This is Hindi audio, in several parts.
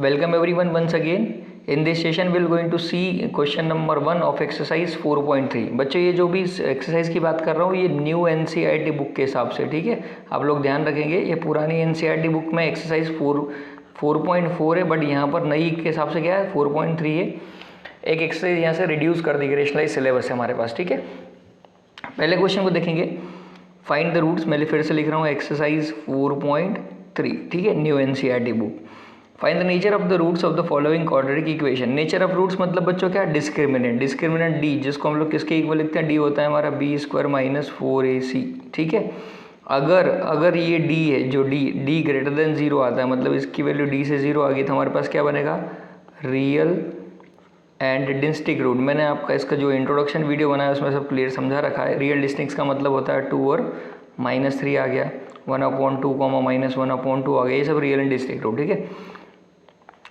Welcome everyone once again. In this session we'll going to see question number 1 of exercise 4.3. बच्चों ये जो भी एक्सरसाइज की बात कर रहा हूँ ये न्यू NCERT बुक के हिसाब से, ठीक है। आप लोग ध्यान रखेंगे, ये पुरानी NCERT बुक में एक्सरसाइज 4.4 है, बट यहाँ पर नई के हिसाब से क्या है 4.3 है। एक एक्सरसाइज यहाँ से रिड्यूस कर दी गई, रेशनलाइज सिलेबस है हमारे पास, ठीक है। पहले क्वेश्चन को देखेंगे, फाइंड द रूट्स। मैं फिर से लिख रहा हूँ एक्सरसाइज 4.3, ठीक है, new NCERT book. Find the nature of the roots of the following quadratic equation. Nature of roots मतलब बच्चों क्या, डिस्क्रिमिनेंट डी, जिसको हम लोग किसके इक्वल लिखते हैं, डी होता है हमारा b² - 4ac, ठीक है। अगर ये डी है, जो डी ग्रेटर देन 0 आता है, मतलब इसकी वैल्यू डी से 0 आ गई, तो हमारे पास क्या बनेगा, रियल एंड डिस्टिंक्ट रूट। मैंने आपका इसका जो इंट्रोडक्शन वीडियो बनाया उसमें सब क्लियर समझा रखा है। रियल डिस्टिंक्ट का मतलब होता है 2 और -3 आ गया, 1/2 -1/2 आ गया, ये सब रियल एंड डिस्टिंक्ट रूट, ठीक है।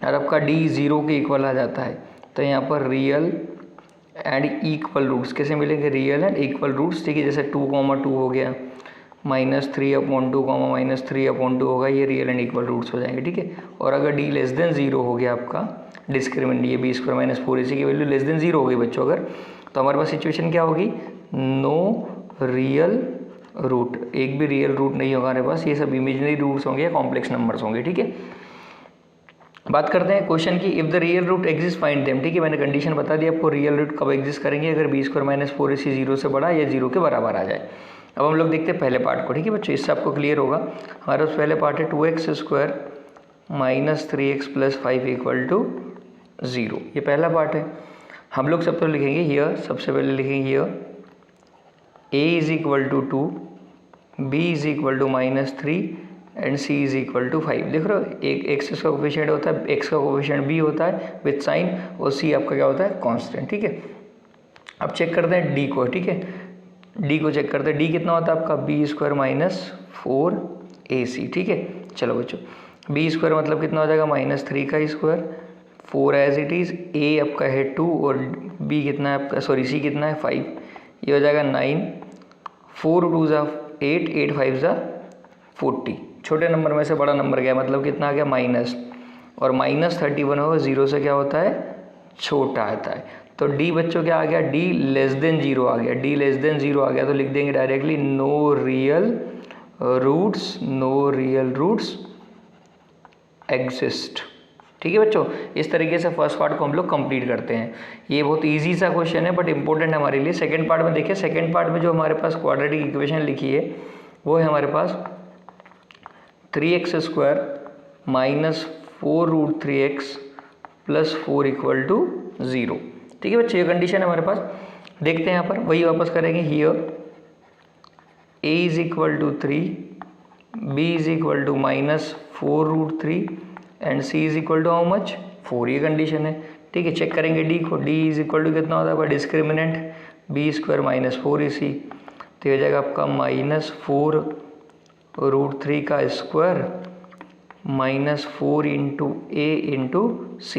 और आपका डी 0 के इक्वल आ जाता है, तो यहाँ पर रियल एंड इक्वल रूट्स कैसे मिलेंगे, रियल एंड इक्वल रूट्स, ठीक है। जैसे 2,2 हो गया, -3/2, -3/2 होगा, ये रियल एंड इक्वल रूट्स हो जाएंगे, ठीक है। और अगर डी लेस देन 0 हो गया आपका डिस्क्रिमिनेंट, ये b² - 4ac की वैल्यू लेस देन 0 हो गई बच्चों अगर, तो हमारे पास सिचुएशन क्या होगी, नो रियल रूट, एक भी रियल रूट नहीं होगा हमारे पास, ये सब इमेजिनरी रूट्स होंगे या कॉम्प्लेक्स नंबर्स होंगे, ठीक है। बात करते हैं क्वेश्चन की, if the real root exist find them, ठीक है। मैंने कंडीशन बता दी आपको, रियल रूट कब एग्जिस्ट करेंगे, अगर b² - 4ac 0 से बड़ा या 0 के बराबर आ जाए। अब हम लोग देखते हैं पहले पार्ट को, ठीक है बच्चों, इससे आपको क्लियर होगा। हमारे पास पहले पार्ट है 2x² - 3x + 5 = 0, ये पहला पार्ट है। हम लोग सब तो लिखेंगे हियर, सबसे पहले लिखेंगे here a = 2, b = -3 and c = 5। देख रहे हो, एक x का कोफिशिएंट होता है, x का कोफिशिएंट b होता है विथ साइन, और c आपका क्या होता है, कांस्टेंट, ठीक है। अब चेक करते हैं d को, ठीक है, d को चेक करते हैं। d कितना होता है आपका, b² - 4ac, ठीक है। चलो बच्चों, b² मतलब कितना हो जाएगा, -3 का square, 4 as it is, a आपका है 2 और b कितना है आपका, सॉरी c कितना है 5, ये हो जाएगा 9, 4 2 = 8, 8 5 = 40। छोटे नंबर में से बड़ा नंबर गया, मतलब कितना आ गया, माइनस, और -31 होगा, 0 से क्या होता है, छोटा आता है। तो d बच्चों क्या आ गया, d लेस देन 0 आ गया, d लेस देन 0 आ गया, तो लिख देंगे directly no real roots exist, ठीक है बच्चों। इस तरीके से फर्स्ट पार्ट को हम लोग कंप्लीट करते हैं। ये बहुत इजी सा क्वेश्चन है बट इंपॉर्टेंट है हमारे लिए। सेकंड पार्ट में देखिए, सेकंड पार्ट में जो हमारे पास क्वाड्रेटिक इक्वेशन लिखी है वो है हमारे पास 3x² - 4√3x + 4 = 0, ठीक है बच्चे, ये कंडीशन है हमारे पास। देखते हैं यहाँ पर, वही वापस करेंगे, here a = 3, b = -4√3 and c = how much, 4, ये कंडीशन है, ठीक है। चेक करेंगे d को, d = कितना होता है, डिस्क्रिमिनेंट b² - 4ac, तो हो जाएगा आपका -4√3 का स्क्वायर -4 × a × c।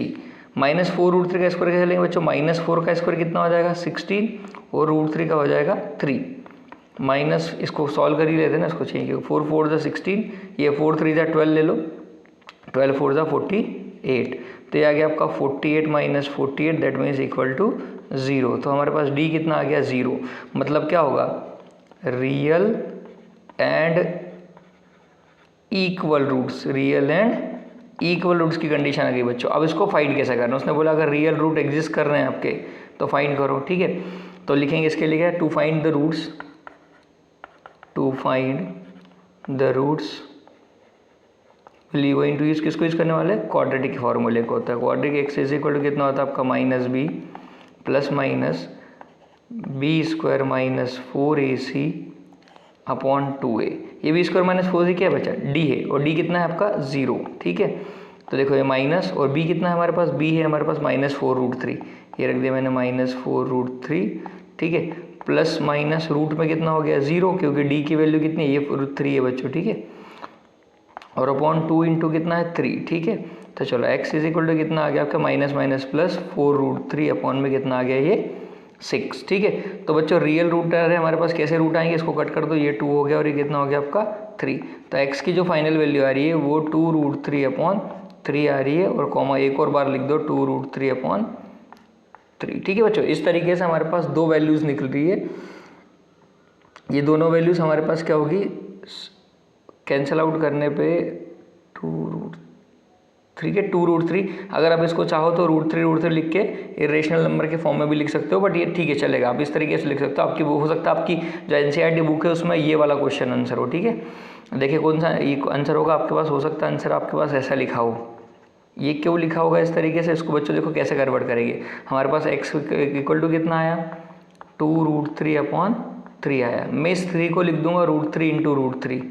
-4√3 का स्क्वायर कैसे लेंगे बच्चों, -4 का स्क्वायर कितना हो जाएगा, 16, और √3 का हो जाएगा 3, माइनस, इसको सॉल्व कर ही लेते हैं ना, इसको चाहिए 4 4 = 16, ये 4 3 = 12 ले लो, 12 4 = 48, तो ये आ गया आपका 48 - 48, दैट मीन्स = 0। तो हमारे पास d कितना आ गया, 0, मतलब क्या होगा, real and equal roots, real and equal roots की कंडीशन आ गई बच्चों। अब इसको फाइंड कैसे करना, उसने बोला अगर रियल रूट एग्जिस्ट कर रहे हैं आपके तो फाइंड करो, ठीक है। तो लिखेंगे, इसके लिए to find the roots going to use, किसको यूज करने वाले, क्वाड्रेटिक फॉर्मूले को होता है। क्वाड्रेटिक x = कितना होता है आपका, -b ± b² - 4ac / 2a। ये b² - 4ac क्या बचा, d है, और d कितना है आपका, 0, ठीक है। तो देखो ये माइनस, और b कितना है हमारे पास, b है हमारे पास -4√3, ये रख दिया मैंने -4√3, ठीक है, प्लस माइनस रूट में कितना हो गया, 0, क्योंकि d की वैल्यू कितनी है, ये √3 है बच्चों, ठीक है, और अपॉन 2 × कितना है, 3, ठीक है। तो चलो x = कितना आ गया आपका, -4√3 अपॉन में कितना आ गया, ये 6, ठीक है। तो बच्चों रियल रूट है हमारे पास, कैसे रूट आएंगे, इसको कट कर दो, ये 2 हो गया और ये कितना हो गया आपका 3। तो x की जो फाइनल वैल्यू आ रही है वो 2√3 अपॉन 3 आ रही है और कॉमा एक और बार लिख दो 2√3/3। ठीक है बच्चों, इस तरीके से हमारे पास दो वैल्यूज़ निकल रही है। ये दोनों वैल्यूज़ हमारे पास क्या होगी, कैंसिल आउट करने पे 2√3 के 2√3। अगर आप इसको चाहो तो √3 लिख के इरेशनल नंबर के फॉर्म में भी लिख सकते हो, बट ये ठीक है चलेगा, आप इस तरीके से लिख सकते हो। आपकी वो हो सकता है आपकी जो NCERT बुक है उसमें ये वाला क्वेश्चन आंसर हो। ठीक है, देखिए कौन सा ये आंसर होगा आपके पास, हो सकता है आंसर आपके पास ऐसा लिखा हो। ये क्यों लिखा होगा इस तरीके से, इसको बच्चों देखो कैसे कन्वर्ट करेंगे। हमारे पास x इक्वल टू कितना आया, 2√3/3 आया। मैं इस 3 को लिख दूंगा √3 × √3।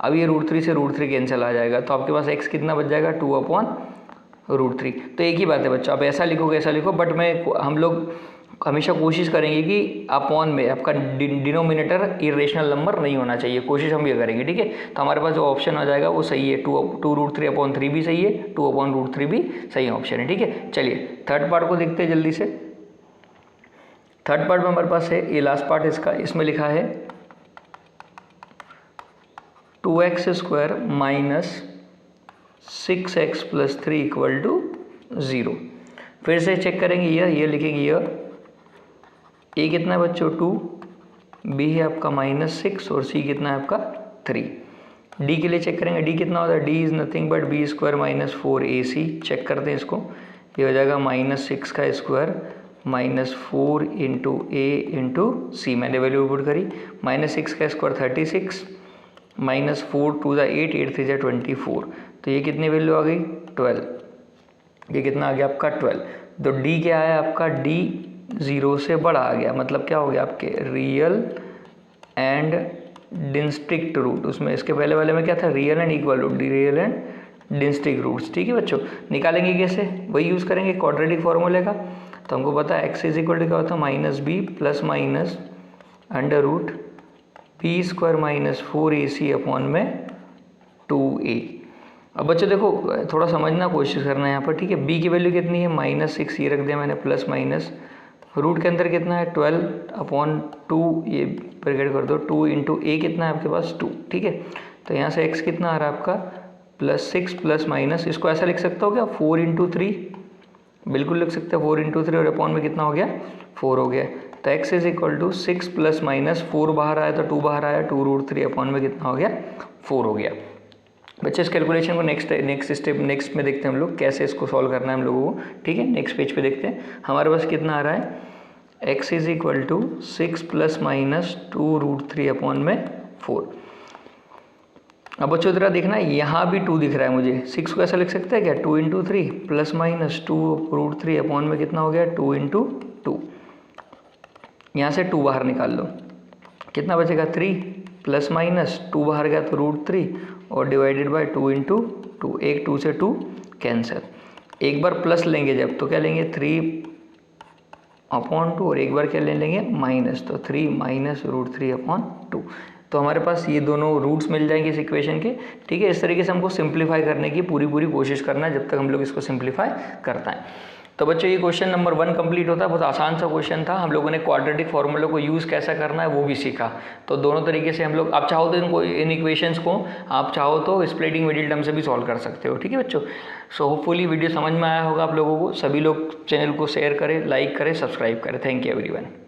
अब ये √3 से √3 कैंसिल आ जाएगा, तो आपके पास x कितना बच जाएगा, 2/√3। तो एक ही बात है बच्चों, आप ऐसा लिखोगे ऐसा लिखो, बट हम लोग हमेशा कोशिश करेंगे कि अपॉन में आपका डिनोमिनेटर इरेशनल नंबर नहीं होना चाहिए, कोशिश हम ये करेंगे। ठीक है, तो हमारे पास जो ऑप्शन आ जाएगा वो सही है, 2√3/3 भी सही है, 2/√3 भी सही ऑप्शन है। ठीक है, चलिए थर्ड पार्ट को देखते हैं जल्दी से। थर्ड पार्ट में हमारे पास है ये लास्ट पार्ट इसका, इसमें लिखा है 2x² - 6x + 3 = 0। फिर से चेक करेंगे, ये लिखेंगे ये कितना है बच्चों 2, b है आपका -6 और c कितना है आपका 3। d के लिए चेक करेंगे, d कितना होता है, d is nothing but b² - 4ac। Check करते हैं इसको, ये हो जाएगा -6 का स्क्वायर -4 × a × c। मैंने वैल्यू पुट करी, -6 का स्क्वायर 36 -4 2 × 8 8 3 × 24। तो ये कितनी वैल्यू आ गई 12। ये कितना आ गया आपका 12। तो d क्या है आपका, d 0 से बड़ा आ गया, मतलब क्या हो गया आपके रियल एंड डिस्टिंक्ट रूट। उसमें इसके पहले वाले में क्या था, real and equal root, real and distinct roots. ठीक है बच्चों, निकालेंगे कैसे, वही यूज़ करेंगे क्वाड्रेटिक फार्मूले का। तो हमको पता है x = क्या होता है, -b + (b² - 4ac/2a। अब बच्चों देखो थोड़ा समझना कोशिश करना है यहाँ पर। ठीक है, b की वैल्यू कितनी है, -6 ये रख दिया मैंने, प्लस रूट के अंदर कितना है 12/2, ये ब्रैकेट कर दो, 2 × a कितना है आपके पास 2। ठीक है, तो यहाँ से x कितना आ रहा है आपका +6 +, इसको ऐसा लिख सकते हो क्या 4 × 3, बिल्कुल लिख सकते हैं 4 × 3 और अपॉन में कितना हो गया 4 हो गया। तो x = 6 + -4 बाहर आया तो 2 बाहर आया, 2√3 अपॉन में कितना हो गया 4 हो गया। बच्चे इस कैलकुलेशन को नेक्स्ट में देखते हैं हम लोग कैसे इसको सॉल्व करना है हम लोगों को। ठीक है, नेक्स्ट पेज पे देखते हैं हमारे पास कितना आ रहा है, x = 6 ± 2√3/4। अब बच्चों जरा देखना यहाँ भी 2 दिख रहा है मुझे, 6 को ऐसा लिख सकते हैं क्या 2 × 3 ± 2√3 अपॉन में कितना हो गया 2 × 2। यहाँ से 2 बाहर निकाल लो, कितना बचेगा 3 ± 2 बाहर गया तो √3 और डिवाइडेड बाय 2 × 2, एक 2 से 2 कैंसिल। एक बार प्लस लेंगे जब तो क्या लेंगे 3/2 और एक बार क्या ले लेंगे माइनस, तो 3 - √3/2। तो हमारे पास ये दोनों रूट्स मिल जाएंगे इस इक्वेशन के। ठीक है, इस तरीके से हमको सिंप्लीफाई करने की पूरी कोशिश करना है जब तक हम लोग इसको सिंप्लीफाई करता है। तो बच्चों ये क्वेश्चन नंबर 1 कंप्लीट होता है। बहुत आसान सा क्वेश्चन था, हम लोगों ने क्वाड्रेटिक फार्मूला को यूज़ कैसा करना है वो भी सीखा। तो दोनों तरीके से हम लोग, आप चाहो तो इन इक्वेशंस को आप चाहो तो स्प्लिटिंग मिडिल टर्म से भी सॉल्व कर सकते हो। ठीक है बच्चों, सो होपफुली वीडियो समझ में आया होगा आप लोगों को। सभी लोग चैनल को शेयर करें, लाइक करें, सब्सक्राइब करें। Thank you everyone.